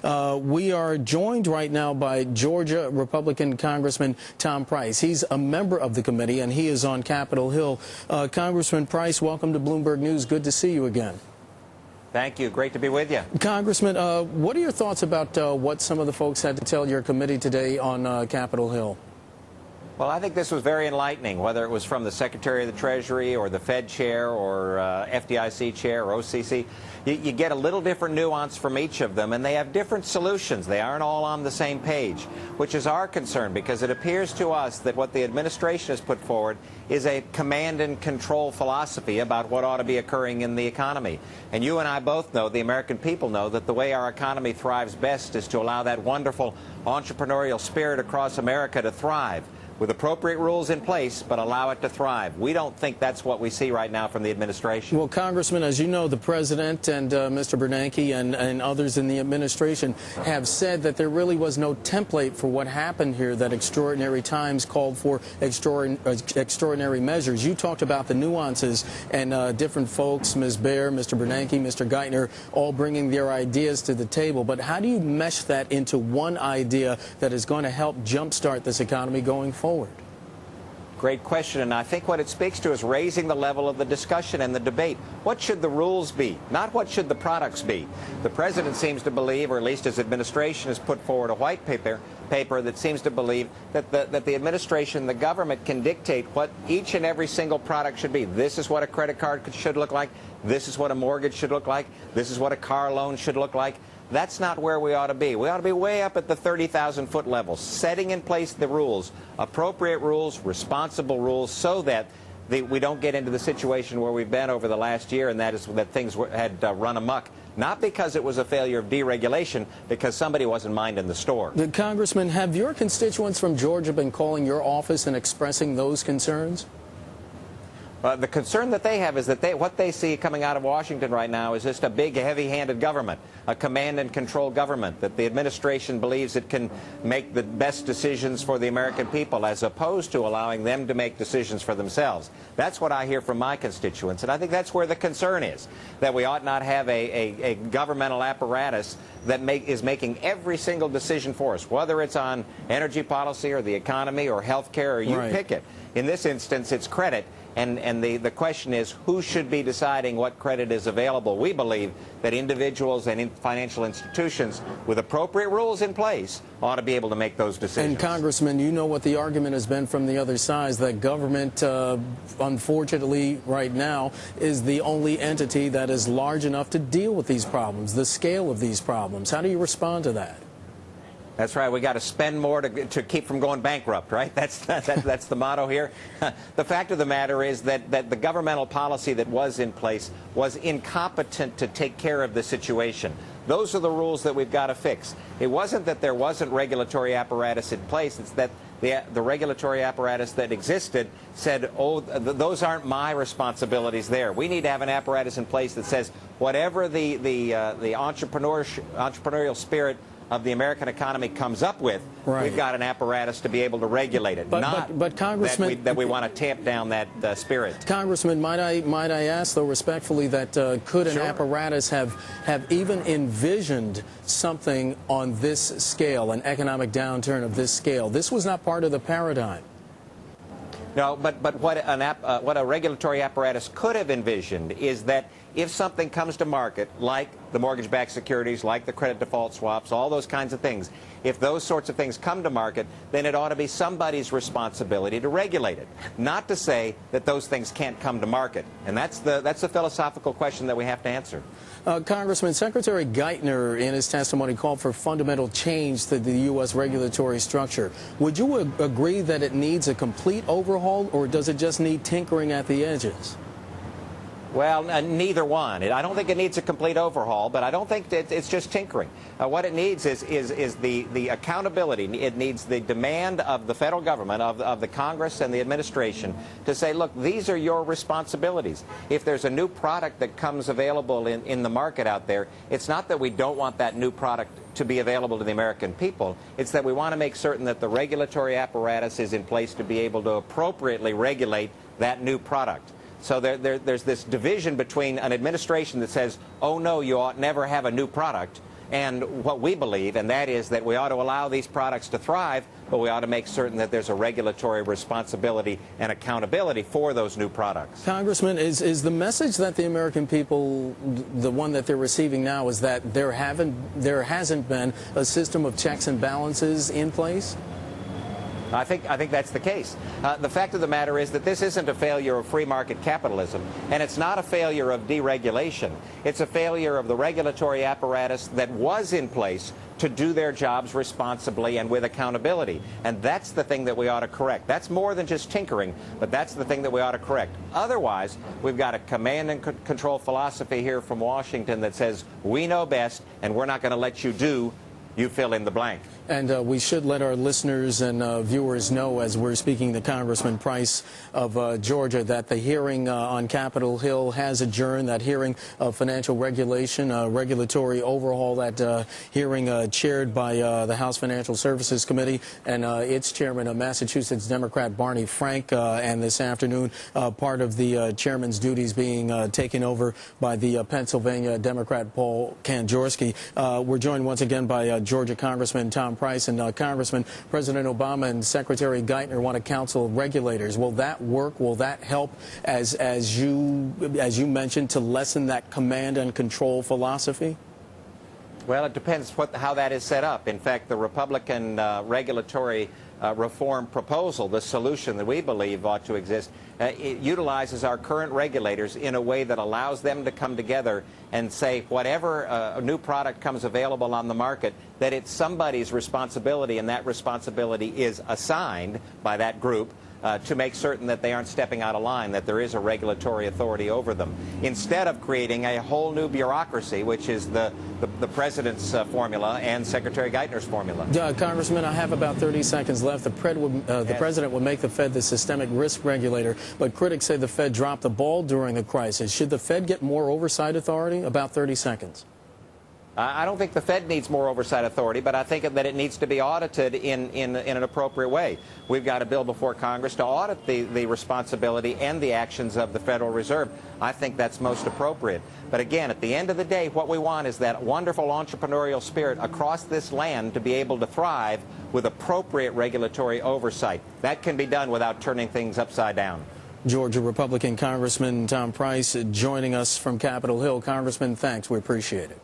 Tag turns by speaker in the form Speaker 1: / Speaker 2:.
Speaker 1: We are joined right now by Georgia Republican Congressman Tom Price. He's a member of the committee, and he is on Capitol Hill. Congressman Price, welcome to Bloomberg News. Good to see you again.
Speaker 2: Thank you. Great to be with you.
Speaker 1: Congressman, what are your thoughts about what some of the folks had to tell your committee today on Capitol Hill?
Speaker 2: Well, I think this was very enlightening, whether it was from the Secretary of the Treasury or the Fed chair or FDIC chair or OCC. You get a little different nuance from each of them, and they have different solutions. They aren't all on the same page, which is our concern, because it appears to us that what the administration has put forward is a command and control philosophy about what ought to be occurring in the economy. And you and I both know, the American people know, that the way our economy thrives best is to allow that wonderful entrepreneurial spirit across America to thrive, with appropriate rules in place, but allow it to thrive. We don't think that's what we see right now from the administration.
Speaker 1: Well, Congressman, as you know, the President and Mr. Bernanke and others in the administration have said that there really was no template for what happened here, that extraordinary times called for extraordinary measures. You talked about the nuances and different folks, Ms. Baer, Mr. Bernanke, Mr. Geithner, all bringing their ideas to the table. But how do you mesh that into one idea that is going to help jumpstart this economy going forward?
Speaker 2: Great question, and I think what it speaks to is raising the level of the discussion and the debate. What should the rules be, not what should the products be? The President seems to believe, or at least his administration has put forward a white paper that seems to believe that the administration, the government, can dictate what each and every single product should be. This is what a credit card should look like. This is what a mortgage should look like. This is what a car loan should look like. That's not where we ought to be. We ought to be way up at the 30,000-foot level, setting in place the rules, appropriate rules, responsible rules, so that we don't get into the situation where we've been over the last year, and that is that things had run amok, not because it was a failure of deregulation, because somebody wasn't minding the store.
Speaker 1: Congressman, have your constituents from Georgia been calling your office and expressing those concerns?
Speaker 2: The concern that they have is that what they see coming out of Washington right now is just a big, heavy-handed government, a command and control government, that the administration believes it can make the best decisions for the American people, as opposed to allowing them to make decisions for themselves. That's what I hear from my constituents, and I think that's where the concern is, that we ought not have a governmental apparatus that is making every single decision for us, whether it's on energy policy or the economy or health care, or you pick it. In this instance, it's credit. And the question is, who should be deciding what credit is available? We believe that individuals and financial institutions with appropriate rules in place ought to be able to make those decisions.
Speaker 1: And, Congressman, you know what the argument has been from the other side, that government, unfortunately, right now, is the only entity that is large enough to deal with these problems, the scale of these problems. How do you respond to that?
Speaker 2: That's right. We got to spend more to keep from going bankrupt, right? That's the motto here. The fact of the matter is that the governmental policy that was in place was incompetent to take care of the situation. Those are the rules that we've got to fix. It wasn't that there wasn't regulatory apparatus in place. It's that the regulatory apparatus that existed said, oh, those aren't my responsibilities there. We need to have an apparatus in place that says whatever the entrepreneurial spirit of the American economy comes up with, we've got an apparatus to be able to regulate it,
Speaker 1: but Congressman,
Speaker 2: that we want to tamp down that spirit.
Speaker 1: Congressman, might I ask, though, respectfully, that could an apparatus have even envisioned something on this scale, an economic downturn of this scale? This was not part of the paradigm.
Speaker 2: No, but what a regulatory apparatus could have envisioned is that if something comes to market, like the mortgage-backed securities, like the credit default swaps, all those kinds of things, if those sorts of things come to market, then it ought to be somebody's responsibility to regulate it, not to say that those things can't come to market. And that's the philosophical question that we have to answer.
Speaker 1: Congressman, Secretary Geithner in his testimony called for fundamental change to the U.S. regulatory structure. Would you agree that it needs a complete overhaul, or does it just need tinkering at the edges?
Speaker 2: Well, neither one. I don't think it needs a complete overhaul, but I don't think that it's just tinkering. What it needs is the accountability. It needs the demand of the federal government, of the Congress and the administration, to say, look, these are your responsibilities. If there's a new product that comes available in the market out there, it's not that we don't want that new product to be available to the American people. It's that we want to make certain that the regulatory apparatus is in place to be able to appropriately regulate that new product. So there's this division between an administration that says, oh, no, you ought never have a new product, and what we believe, and that is that we ought to allow these products to thrive, but we ought to make certain that there's a regulatory responsibility and accountability for those new products.
Speaker 1: Congressman, is the message that the American people, the one that they're receiving now, is that there hasn't been a system of checks and balances in place?
Speaker 2: I think that's the case. The fact of the matter is that this isn't a failure of free market capitalism, and it's not a failure of deregulation. It's a failure of the regulatory apparatus that was in place to do their jobs responsibly and with accountability. And that's the thing that we ought to correct. That's more than just tinkering, but that's the thing that we ought to correct. Otherwise, we've got a command and control philosophy here from Washington that says, we know best, and we're not going to let you do, you fill in the blank.
Speaker 1: And we should let our listeners and viewers know, as we're speaking to Congressman Price of Georgia, that the hearing on Capitol Hill has adjourned. That hearing of financial regulation, regulatory overhaul, that hearing chaired by the House Financial Services Committee and its chairman, Massachusetts Democrat Barney Frank. And this afternoon, part of the chairman's duties being taken over by the Pennsylvania Democrat Paul Kanjorski. We're joined once again by Georgia Congressman Tom Price. And Congressman, President Obama and Secretary Geithner want to counsel regulators. Will that work? Will that help, as you mentioned, to lessen that command and control philosophy?
Speaker 2: Well, it depends how that is set up. In fact, the Republican regulatory reform proposal, the solution that we believe ought to exist, it utilizes our current regulators in a way that allows them to come together and say whatever new product comes available on the market, that it's somebody's responsibility, and that responsibility is assigned by that group to make certain that they aren't stepping out of line, that there is a regulatory authority over them, instead of creating a whole new bureaucracy, which is the President's formula and Secretary Geithner's formula.
Speaker 1: Congressman, I have about 30 seconds left. The President would make the Fed the systemic risk regulator, but critics say the Fed dropped the ball during the crisis. Should the Fed get more oversight authority? About 30 seconds.
Speaker 2: I don't think the Fed needs more oversight authority, but I think that it needs to be audited in an appropriate way. We've got a bill before Congress to audit the responsibility and the actions of the Federal Reserve. I think that's most appropriate. But again, at the end of the day, what we want is that wonderful entrepreneurial spirit across this land to be able to thrive with appropriate regulatory oversight. That can be done without turning things upside down.
Speaker 1: Georgia Republican Congressman Tom Price joining us from Capitol Hill. Congressman, thanks. We appreciate it.